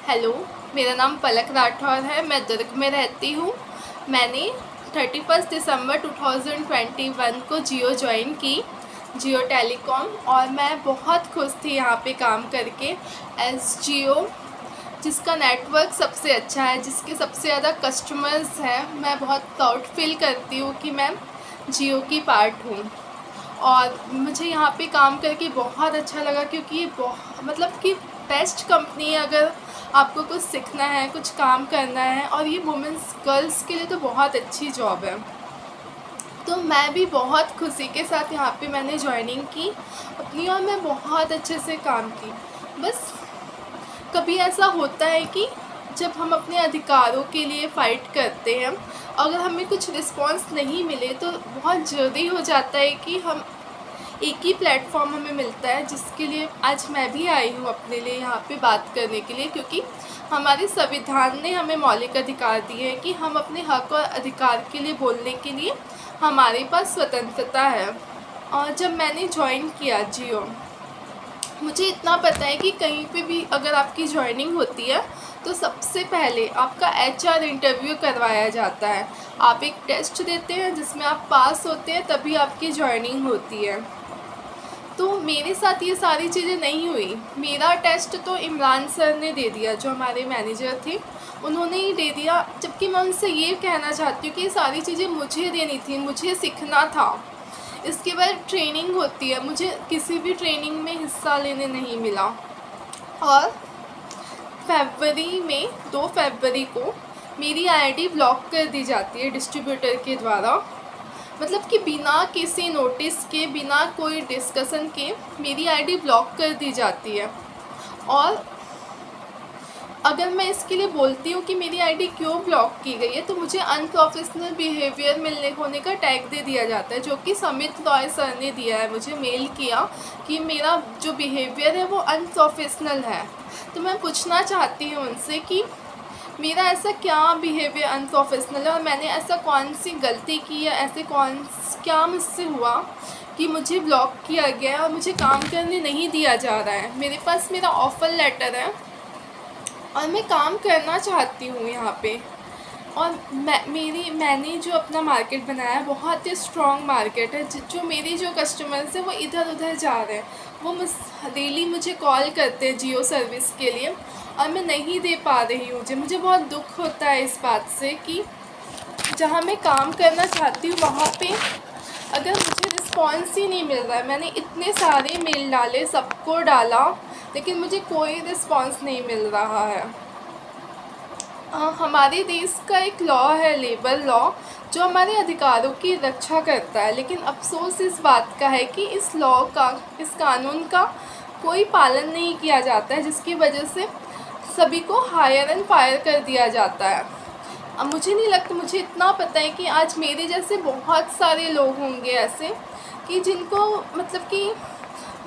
Hello, मेरा नाम पलक राठौर है। मैं दुर्ग में रहती हूँ। मैंने 31 दिसंबर 2021 को जियो ज्वाइन की, जियो टेलीकॉम, और मैं बहुत खुश थी यहाँ पे काम करके एज जियो, जिसका नेटवर्क सबसे अच्छा है, जिसके सबसे ज़्यादा कस्टमर्स हैं। मैं बहुत प्राउड फील करती हूँ कि मैं जियो की पार्ट हूँ। और मुझे यहाँ पे काम करके बहुत अच्छा लगा, क्योंकि ये मतलब कि बेस्ट कंपनी है अगर आपको कुछ सीखना है, कुछ काम करना है। और ये वुमेंस गर्ल्स के लिए तो बहुत अच्छी जॉब है। तो मैं भी बहुत खुशी के साथ यहाँ पे मैंने ज्वाइनिंग की अपनी, और मैं बहुत अच्छे से काम की। बस कभी ऐसा होता है कि जब हम अपने अधिकारों के लिए फ़ाइट करते हैं, अगर हमें कुछ रिस्पॉन्स नहीं मिले तो बहुत ज़रूरी हो जाता है कि हम एक ही प्लेटफॉर्म हमें मिलता है, जिसके लिए आज मैं भी आई हूँ अपने लिए यहाँ पे बात करने के लिए। क्योंकि हमारे संविधान ने हमें मौलिक अधिकार दिए हैं कि हम अपने हक और अधिकार के लिए बोलने के लिए हमारे पास स्वतंत्रता है। और जब मैंने ज्वाइन किया जियो, मुझे इतना पता है कि कहीं पे भी अगर आपकी ज्वाइनिंग होती है तो सबसे पहले आपका एचआर इंटरव्यू करवाया जाता है। आप एक टेस्ट देते हैं जिसमें आप पास होते हैं, तभी आपकी ज्वाइनिंग होती है। तो मेरे साथ ये सारी चीज़ें नहीं हुई। मेरा टेस्ट तो इमरान सर ने दे दिया, जो हमारे मैनेजर थे, उन्होंने ही दे दिया। जबकि मैं उनसे ये कहना चाहती हूँ कि ये सारी चीज़ें मुझे देनी थी, मुझे सीखना था। इसके बाद ट्रेनिंग होती है, मुझे किसी भी ट्रेनिंग में हिस्सा लेने नहीं मिला। और फरवरी में 2 फरवरी को मेरी आईडी ब्लॉक कर दी जाती है डिस्ट्रीब्यूटर के द्वारा। मतलब कि बिना किसी नोटिस के, बिना कोई डिस्कशन के मेरी आईडी ब्लॉक कर दी जाती है। और अगर मैं इसके लिए बोलती हूँ कि मेरी आईडी क्यों ब्लॉक की गई है, तो मुझे अनप्रोफेशनल बिहेवियर मिलने होने का टैग दे दिया जाता है, जो कि समित रॉय सर ने दिया है, मुझे मेल किया कि मेरा जो बिहेवियर है वो अनप्रोफेशनल है। तो मैं पूछना चाहती हूँ उनसे कि मेरा ऐसा क्या बिहेवियर अनप्रोफेशनल है, और मैंने ऐसा कौन सी गलती की या ऐसे क्या मुझसे हुआ कि मुझे ब्लॉक किया गया है और मुझे काम करने नहीं दिया जा रहा है। मेरे पास मेरा ऑफ़र लेटर है और मैं काम करना चाहती हूँ यहाँ पे। और मैंने जो अपना मार्केट बनाया है बहुत ही स्ट्रॉन्ग मार्केट है। जो मेरे जो कस्टमर्स हैं वो इधर उधर जा रहे हैं, वो डेली मुझे कॉल करते हैं जियो सर्विस के लिए, और मैं नहीं दे पा रही हूँ। मुझे बहुत दुख होता है इस बात से कि जहाँ मैं काम करना चाहती हूँ वहाँ पे अगर मुझे रिस्पॉन्स ही नहीं मिल रहा है। मैंने इतने सारे मेल डाले, सबको डाला, लेकिन मुझे कोई रिस्पॉन्स नहीं मिल रहा है। हमारे देश का एक लॉ है, लेबर लॉ, जो हमारे अधिकारों की रक्षा करता है। लेकिन अफसोस इस बात का है कि इस लॉ का, इस कानून का कोई पालन नहीं किया जाता है, जिसकी वजह से सभी को हायर एंड फायर कर दिया जाता है। अब मुझे नहीं लगता, मुझे इतना पता है कि आज मेरे जैसे बहुत सारे लोग होंगे ऐसे कि जिनको मतलब कि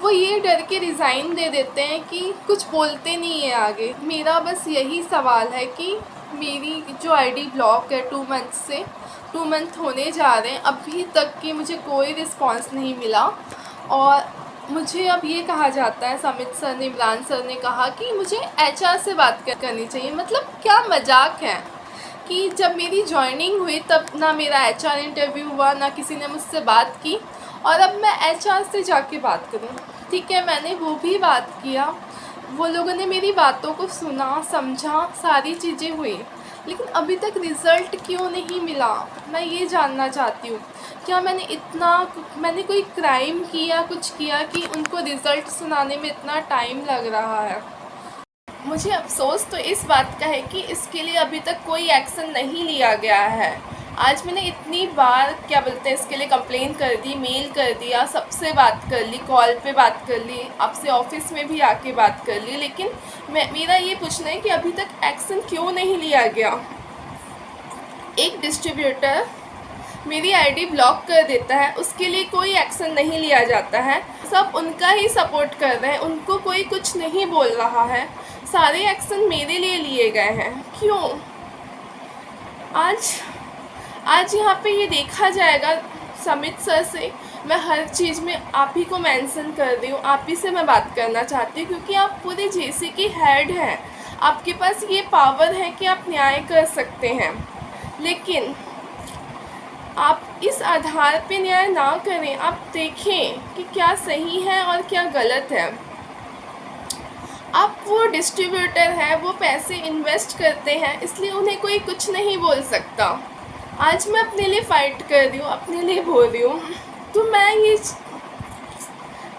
वो ये डर के रिज़ाइन दे देते हैं कि कुछ बोलते नहीं है आगे। मेरा बस यही सवाल है कि मेरी जो आईडी ब्लॉक है 2 मंथ होने जा रहे हैं, अभी तक कि मुझे कोई रिस्पांस नहीं मिला। और मुझे अब ये कहा जाता है, समित सर ने, इमरान सर ने कहा कि मुझे एचआर से बात करनी चाहिए। मतलब क्या मजाक है कि जब मेरी जॉइनिंग हुई तब ना मेरा एचआर इंटरव्यू हुआ, ना किसी ने मुझसे बात की, और अब मैं एचआर से जाके बात करूं। ठीक है, मैंने वो भी बात किया, वो लोगों ने मेरी बातों को सुना, समझा, सारी चीज़ें हुई, लेकिन अभी तक रिज़ल्ट क्यों नहीं मिला, मैं ये जानना चाहती हूँ। क्या मैंने कोई क्राइम किया, कुछ किया कि उनको रिज़ल्ट सुनाने में इतना टाइम लग रहा है। मुझे अफ़सोस तो इस बात का है कि इसके लिए अभी तक कोई एक्शन नहीं लिया गया है। आज मैंने इतनी बार इसके लिए कंप्लेन कर दी, मेल कर दिया, सबसे बात कर ली, कॉल पे बात कर ली, आपसे ऑफिस में भी आके बात कर ली, लेकिन मेरा ये पूछना है कि अभी तक एक्शन क्यों नहीं लिया गया। एक डिस्ट्रीब्यूटर मेरी आईडी ब्लॉक कर देता है, उसके लिए कोई एक्शन नहीं लिया जाता है। सब उनका ही सपोर्ट कर रहे हैं, उनको कोई कुछ नहीं बोल रहा है, सारे एक्शन मेरे लिए लिए गए हैं। क्यों? आज यहाँ पे ये देखा जाएगा समित सर से। मैं हर चीज़ में आप ही को मेंशन कर रही हूँ, आप ही से मैं बात करना चाहती हूँ, क्योंकि आप पूरे जेसी की हेड हैं। आपके पास ये पावर है कि आप न्याय कर सकते हैं, लेकिन आप इस आधार पे न्याय ना करें। आप देखें कि क्या सही है और क्या गलत है। आप वो डिस्ट्रीब्यूटर हैं, वो पैसे इन्वेस्ट करते हैं, इसलिए उन्हें कोई कुछ नहीं बोल सकता। आज मैं अपने लिए फ़ाइट कर रही हूँ, अपने लिए बोल रही हूँ, तो मैं ये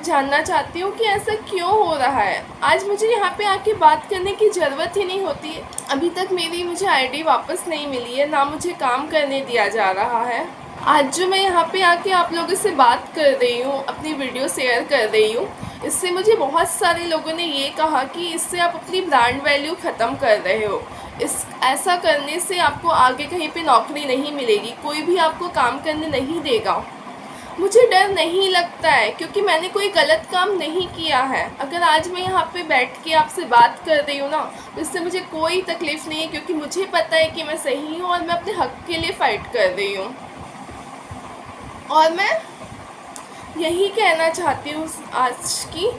जानना चाहती हूँ कि ऐसा क्यों हो रहा है। आज मुझे यहाँ पे आके बात करने की ज़रूरत ही नहीं होती। अभी तक मुझे आईडी वापस नहीं मिली है, ना मुझे काम करने दिया जा रहा है। आज जो मैं यहाँ पे आके आप लोगों से बात कर रही हूँ, अपनी वीडियो शेयर कर रही हूँ, इससे मुझे बहुत सारे लोगों ने ये कहा कि इससे आप अपनी ब्रांड वैल्यू ख़त्म कर रहे हो। ऐसा करने से आपको आगे कहीं पे नौकरी नहीं मिलेगी, कोई भी आपको काम करने नहीं देगा। मुझे डर नहीं लगता है, क्योंकि मैंने कोई गलत काम नहीं किया है। अगर आज मैं यहाँ पे बैठ के आपसे बात कर रही हूँ ना, तो इससे मुझे कोई तकलीफ़ नहीं है, क्योंकि मुझे पता है कि मैं सही हूँ और मैं अपने हक़ के लिए फ़ाइट कर रही हूँ। और मैं यही कहना चाहती हूँ आज कि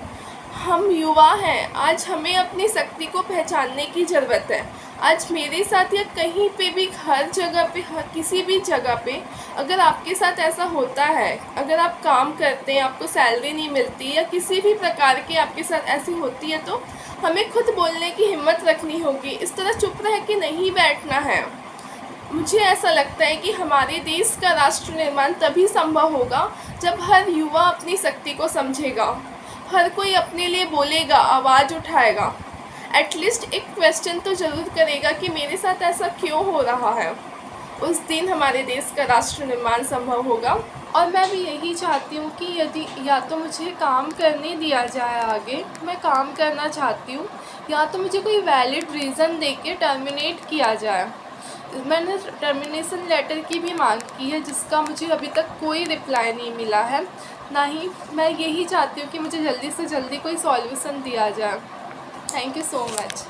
हम युवा हैं, आज हमें अपनी शक्ति को पहचानने की ज़रूरत है। आज मेरे साथ या कहीं पे भी, हर जगह पे, किसी भी जगह पे अगर आपके साथ ऐसा होता है, अगर आप काम करते हैं, आपको सैलरी नहीं मिलती या किसी भी प्रकार की आपके साथ ऐसी होती है, तो हमें खुद बोलने की हिम्मत रखनी होगी। इस तरह चुप रह के नहीं बैठना है। मुझे ऐसा लगता है कि हमारे देश का राष्ट्र निर्माण तभी संभव होगा जब हर युवा अपनी शक्ति को समझेगा, हर कोई अपने लिए बोलेगा, आवाज़ उठाएगा, एटलीस्ट एक क्वेश्चन तो ज़रूर करेगा कि मेरे साथ ऐसा क्यों हो रहा है। उस दिन हमारे देश का राष्ट्र निर्माण संभव होगा। और मैं भी यही चाहती हूँ कि यदि या तो मुझे काम करने दिया जाए, आगे मैं काम करना चाहती हूँ, या तो मुझे कोई वैलिड रीज़न दे के टर्मिनेट किया जाए। मैंने टर्मिनेशन लेटर की भी मांग की है, जिसका मुझे अभी तक कोई रिप्लाई नहीं मिला है। ना ही मैं यही चाहती हूँ कि मुझे जल्दी से जल्दी कोई सॉल्यूशन दिया जाए। Thank you so much.